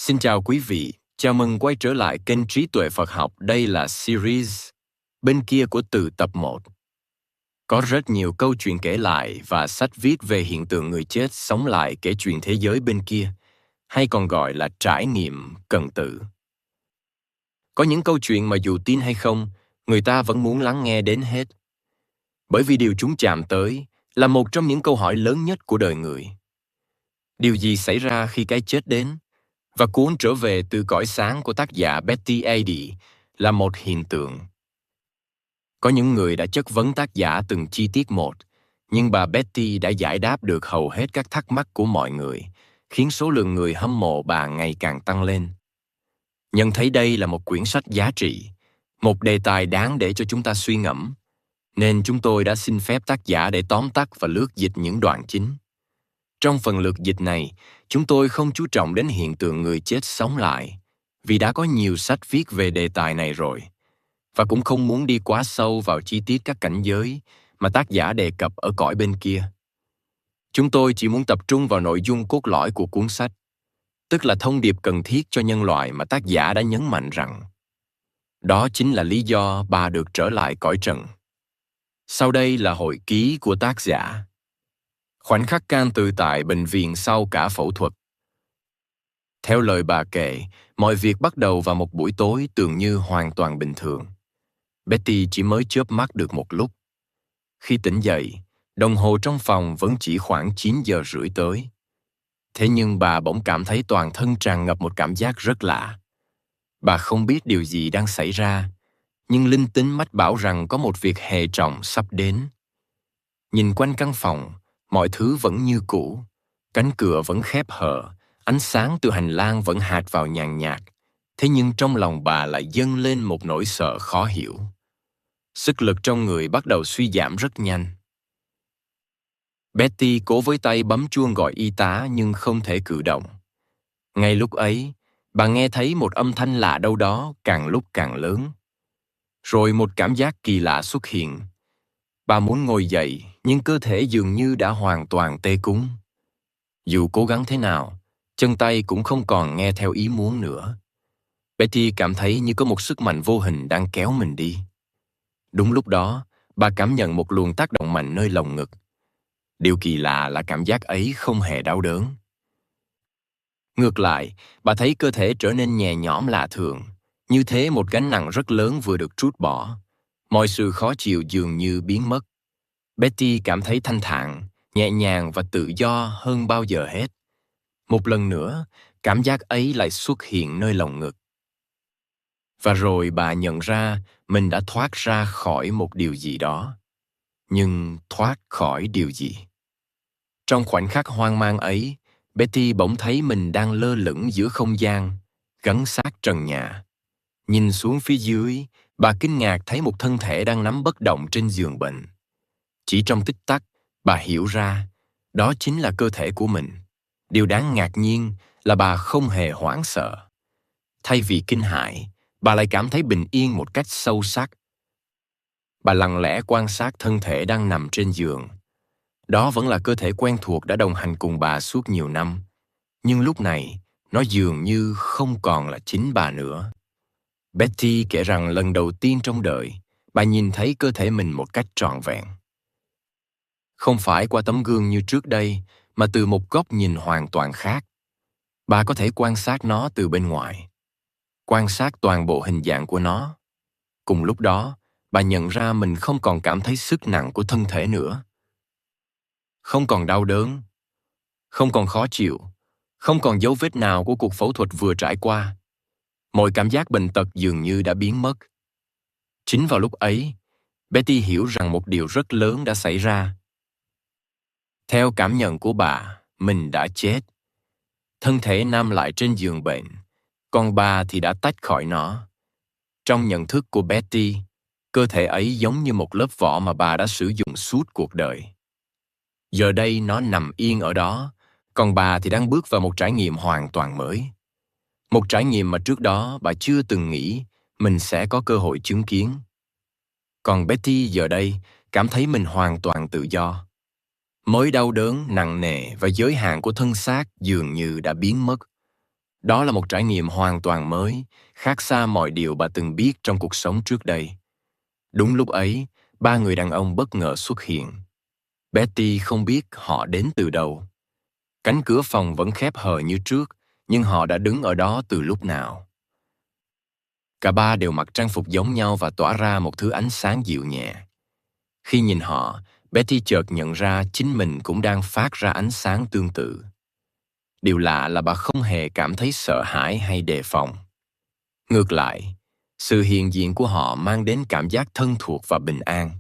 Xin chào quý vị, chào mừng quay trở lại kênh Trí Tuệ Phật Học. Đây là series bên kia của từ tập 1. Có rất nhiều câu chuyện kể lại và sách viết về hiện tượng người chết sống lại kể chuyện thế giới bên kia, hay còn gọi là trải nghiệm cần tự. Có những câu chuyện mà dù tin hay không, người ta vẫn muốn lắng nghe đến hết. Bởi vì điều chúng chạm tới là một trong những câu hỏi lớn nhất của đời người. Điều gì xảy ra khi cái chết đến? Và cuốn Trở về từ cõi sáng của tác giả Betty Edie là một hiện tượng. Có những người đã chất vấn tác giả từng chi tiết một, nhưng bà Betty đã giải đáp được hầu hết các thắc mắc của mọi người, khiến số lượng người hâm mộ bà ngày càng tăng lên. Nhận thấy đây là một quyển sách giá trị, một đề tài đáng để cho chúng ta suy ngẫm, nên chúng tôi đã xin phép tác giả để tóm tắt và lược dịch những đoạn chính. Trong phần lược dịch này, chúng tôi không chú trọng đến hiện tượng người chết sống lại, vì đã có nhiều sách viết về đề tài này rồi, và cũng không muốn đi quá sâu vào chi tiết các cảnh giới mà tác giả đề cập ở cõi bên kia. Chúng tôi chỉ muốn tập trung vào nội dung cốt lõi của cuốn sách, tức là thông điệp cần thiết cho nhân loại mà tác giả đã nhấn mạnh rằng. Đó chính là lý do bà được trở lại cõi trần. Sau đây là hồi ký của tác giả. Khoảnh khắc can tự tại bệnh viện sau cả phẫu thuật. Theo lời bà kể, mọi việc bắt đầu vào một buổi tối tưởng như hoàn toàn bình thường. Betty chỉ mới chớp mắt được một lúc. Khi tỉnh dậy, đồng hồ trong phòng vẫn chỉ khoảng 9 giờ rưỡi tới. Thế nhưng bà bỗng cảm thấy toàn thân tràn ngập một cảm giác rất lạ. Bà không biết điều gì đang xảy ra, nhưng linh tính mách bảo rằng có một việc hệ trọng sắp đến. Nhìn quanh căn phòng, mọi thứ vẫn như cũ, cánh cửa vẫn khép hờ, ánh sáng từ hành lang vẫn hạt vào nhàn nhạt. Thế nhưng trong lòng bà lại dâng lên một nỗi sợ khó hiểu. Sức lực trong người bắt đầu suy giảm rất nhanh. Betty cố với tay bấm chuông gọi y tá nhưng không thể cử động. Ngay lúc ấy, bà nghe thấy một âm thanh lạ đâu đó càng lúc càng lớn. Rồi một cảm giác kỳ lạ xuất hiện. Bà muốn ngồi dậy, nhưng cơ thể dường như đã hoàn toàn tê cứng. Dù cố gắng thế nào, chân tay cũng không còn nghe theo ý muốn nữa. Betty cảm thấy như có một sức mạnh vô hình đang kéo mình đi. Đúng lúc đó, bà cảm nhận một luồng tác động mạnh nơi lồng ngực. Điều kỳ lạ là cảm giác ấy không hề đau đớn. Ngược lại, bà thấy cơ thể trở nên nhẹ nhõm lạ thường. Như thế một gánh nặng rất lớn vừa được trút bỏ. Mọi sự khó chịu dường như biến mất. Betty cảm thấy thanh thản, nhẹ nhàng và tự do hơn bao giờ hết. Một lần nữa, cảm giác ấy lại xuất hiện nơi lồng ngực. Và rồi bà nhận ra mình đã thoát ra khỏi một điều gì đó. Nhưng thoát khỏi điều gì? Trong khoảnh khắc hoang mang ấy, Betty bỗng thấy mình đang lơ lửng giữa không gian, gắn sát trần nhà. Nhìn xuống phía dưới, bà kinh ngạc thấy một thân thể đang nằm bất động trên giường bệnh. Chỉ trong tích tắc, bà hiểu ra, đó chính là cơ thể của mình. Điều đáng ngạc nhiên là bà không hề hoảng sợ. Thay vì kinh hãi, bà lại cảm thấy bình yên một cách sâu sắc. Bà lặng lẽ quan sát thân thể đang nằm trên giường. Đó vẫn là cơ thể quen thuộc đã đồng hành cùng bà suốt nhiều năm. Nhưng lúc này, nó dường như không còn là chính bà nữa. Betty kể rằng lần đầu tiên trong đời, bà nhìn thấy cơ thể mình một cách trọn vẹn. Không phải qua tấm gương như trước đây, mà từ một góc nhìn hoàn toàn khác. Bà có thể quan sát nó từ bên ngoài. Quan sát toàn bộ hình dạng của nó. Cùng lúc đó, bà nhận ra mình không còn cảm thấy sức nặng của thân thể nữa. Không còn đau đớn, không còn khó chịu, không còn dấu vết nào của cuộc phẫu thuật vừa trải qua. Mọi cảm giác bệnh tật dường như đã biến mất. Chính vào lúc ấy, Betty hiểu rằng một điều rất lớn đã xảy ra. Theo cảm nhận của bà, mình đã chết. Thân thể nằm lại trên giường bệnh, còn bà thì đã tách khỏi nó. Trong nhận thức của Betty, cơ thể ấy giống như một lớp vỏ mà bà đã sử dụng suốt cuộc đời. Giờ đây nó nằm yên ở đó, còn bà thì đang bước vào một trải nghiệm hoàn toàn mới. Một trải nghiệm mà trước đó bà chưa từng nghĩ mình sẽ có cơ hội chứng kiến. Còn Betty giờ đây cảm thấy mình hoàn toàn tự do. Mối đau đớn nặng nề và giới hạn của thân xác dường như đã biến mất. Đó là một trải nghiệm hoàn toàn mới, khác xa mọi điều bà từng biết trong cuộc sống trước đây. Đúng lúc ấy, ba người đàn ông bất ngờ xuất hiện. Betty không biết họ đến từ đâu. Cánh cửa phòng vẫn khép hờ như trước, nhưng họ đã đứng ở đó từ lúc nào. Cả ba đều mặc trang phục giống nhau và tỏa ra một thứ ánh sáng dịu nhẹ. Khi nhìn họ, Betty chợt nhận ra chính mình cũng đang phát ra ánh sáng tương tự. Điều lạ là bà không hề cảm thấy sợ hãi hay đề phòng. Ngược lại, sự hiện diện của họ mang đến cảm giác thân thuộc và bình an.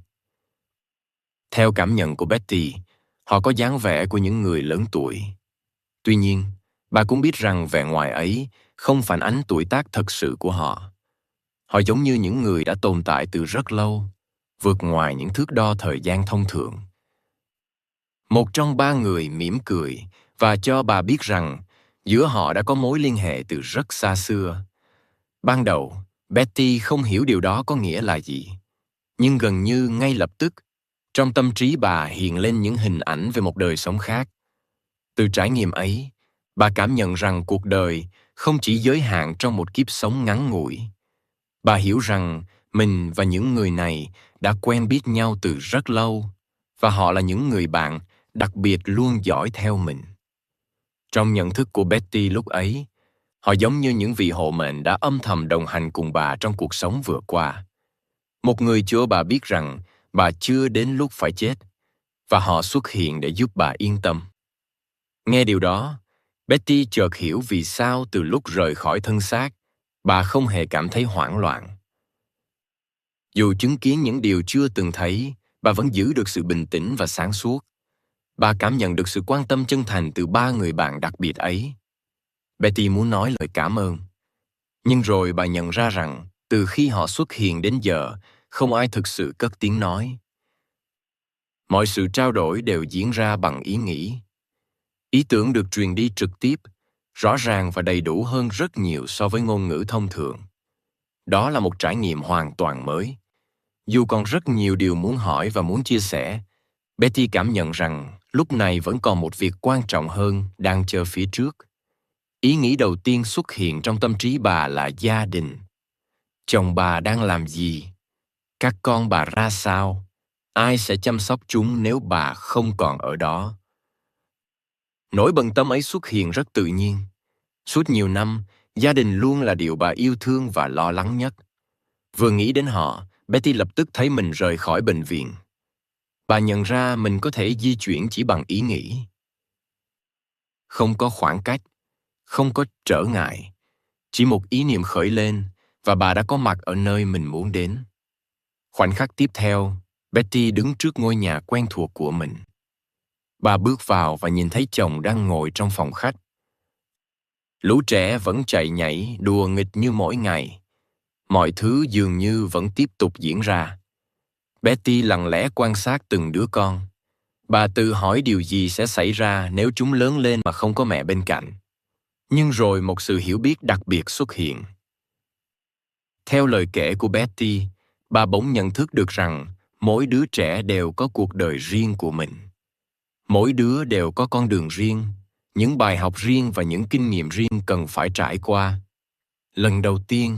Theo cảm nhận của Betty, họ có dáng vẻ của những người lớn tuổi. Tuy nhiên, bà cũng biết rằng vẻ ngoài ấy không phản ánh tuổi tác thật sự của họ. Họ giống như những người đã tồn tại từ rất lâu, vượt ngoài những thước đo thời gian thông thường. Một trong ba người mỉm cười và cho bà biết rằng giữa họ đã có mối liên hệ từ rất xa xưa. Ban đầu, Betty không hiểu điều đó có nghĩa là gì. Nhưng gần như ngay lập tức, trong tâm trí bà hiện lên những hình ảnh về một đời sống khác. Từ trải nghiệm ấy, bà cảm nhận rằng cuộc đời không chỉ giới hạn trong một kiếp sống ngắn ngủi. Bà hiểu rằng mình và những người này đã quen biết nhau từ rất lâu, và họ là những người bạn đặc biệt luôn dõi theo mình. Trong nhận thức của Betty lúc ấy, họ giống như những vị hộ mệnh đã âm thầm đồng hành cùng bà trong cuộc sống vừa qua. Một người cho bà biết rằng bà chưa đến lúc phải chết, và họ xuất hiện để giúp bà yên tâm. Nghe điều đó, Betty chợt hiểu vì sao từ lúc rời khỏi thân xác, bà không hề cảm thấy hoảng loạn. Dù chứng kiến những điều chưa từng thấy, bà vẫn giữ được sự bình tĩnh và sáng suốt. Bà cảm nhận được sự quan tâm chân thành từ ba người bạn đặc biệt ấy. Betty muốn nói lời cảm ơn. Nhưng rồi bà nhận ra rằng, từ khi họ xuất hiện đến giờ, không ai thực sự cất tiếng nói. Mọi sự trao đổi đều diễn ra bằng ý nghĩ. Ý tưởng được truyền đi trực tiếp, rõ ràng và đầy đủ hơn rất nhiều so với ngôn ngữ thông thường. Đó là một trải nghiệm hoàn toàn mới. Dù còn rất nhiều điều muốn hỏi và muốn chia sẻ, Betty cảm nhận rằng lúc này vẫn còn một việc quan trọng hơn đang chờ phía trước. Ý nghĩ đầu tiên xuất hiện trong tâm trí bà là gia đình. Chồng bà đang làm gì? Các con bà ra sao? Ai sẽ chăm sóc chúng nếu bà không còn ở đó? Nỗi bận tâm ấy xuất hiện rất tự nhiên. Suốt nhiều năm, gia đình luôn là điều bà yêu thương và lo lắng nhất. Vừa nghĩ đến họ, Betty lập tức thấy mình rời khỏi bệnh viện. Bà nhận ra mình có thể di chuyển chỉ bằng ý nghĩ. Không có khoảng cách, không có trở ngại. Chỉ một ý niệm khởi lên và bà đã có mặt ở nơi mình muốn đến. Khoảnh khắc tiếp theo, Betty đứng trước ngôi nhà quen thuộc của mình. Bà bước vào và nhìn thấy chồng đang ngồi trong phòng khách. Lũ trẻ vẫn chạy nhảy, đùa nghịch như mỗi ngày. Mọi thứ dường như vẫn tiếp tục diễn ra. Betty lặng lẽ quan sát từng đứa con. Bà tự hỏi điều gì sẽ xảy ra nếu chúng lớn lên mà không có mẹ bên cạnh. Nhưng rồi một sự hiểu biết đặc biệt xuất hiện. Theo lời kể của Betty, bà bỗng nhận thức được rằng mỗi đứa trẻ đều có cuộc đời riêng của mình. Mỗi đứa đều có con đường riêng, những bài học riêng và những kinh nghiệm riêng cần phải trải qua. Lần đầu tiên,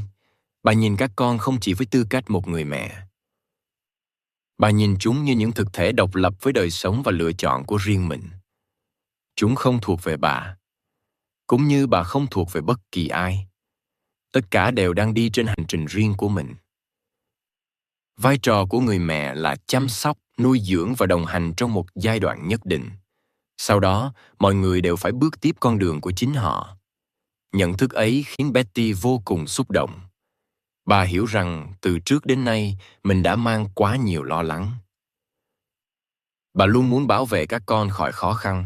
bà nhìn các con không chỉ với tư cách một người mẹ. Bà nhìn chúng như những thực thể độc lập với đời sống và lựa chọn của riêng mình. Chúng không thuộc về bà, cũng như bà không thuộc về bất kỳ ai. Tất cả đều đang đi trên hành trình riêng của mình. Vai trò của người mẹ là chăm sóc, nuôi dưỡng và đồng hành trong một giai đoạn nhất định. Sau đó, mọi người đều phải bước tiếp con đường của chính họ. Nhận thức ấy khiến Betty vô cùng xúc động. Bà hiểu rằng từ trước đến nay mình đã mang quá nhiều lo lắng. Bà luôn muốn bảo vệ các con khỏi khó khăn.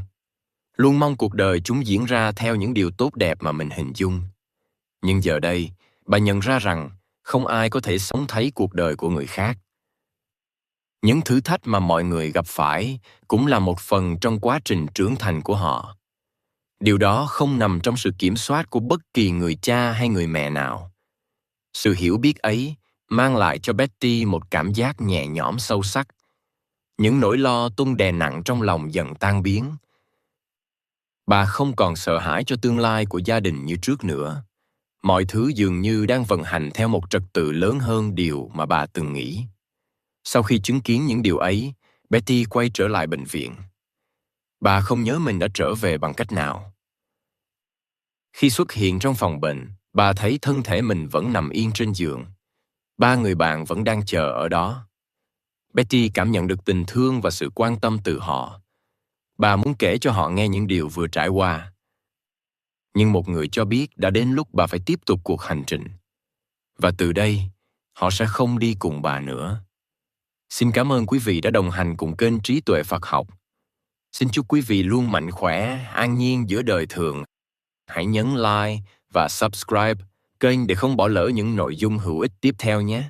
Luôn mong cuộc đời chúng diễn ra theo những điều tốt đẹp mà mình hình dung. Nhưng giờ đây, bà nhận ra rằng không ai có thể sống thấy cuộc đời của người khác. Những thử thách mà mọi người gặp phải cũng là một phần trong quá trình trưởng thành của họ. Điều đó không nằm trong sự kiểm soát của bất kỳ người cha hay người mẹ nào. Sự hiểu biết ấy mang lại cho Betty một cảm giác nhẹ nhõm sâu sắc. Những nỗi lo tung đè nặng trong lòng dần tan biến. Bà không còn sợ hãi cho tương lai của gia đình như trước nữa. Mọi thứ dường như đang vận hành theo một trật tự lớn hơn điều mà bà từng nghĩ. Sau khi chứng kiến những điều ấy, Betty quay trở lại bệnh viện. Bà không nhớ mình đã trở về bằng cách nào. Khi xuất hiện trong phòng bệnh, bà thấy thân thể mình vẫn nằm yên trên giường. 3 người bạn vẫn đang chờ ở đó. Betty cảm nhận được tình thương và sự quan tâm từ họ. Bà muốn kể cho họ nghe những điều vừa trải qua. Nhưng một người cho biết đã đến lúc bà phải tiếp tục cuộc hành trình. Và từ đây, họ sẽ không đi cùng bà nữa. Xin cảm ơn quý vị đã đồng hành cùng kênh Trí Tuệ Phật Học. Xin chúc quý vị luôn mạnh khỏe, an nhiên giữa đời thường. Hãy nhấn like và subscribe kênh để không bỏ lỡ những nội dung hữu ích tiếp theo nhé.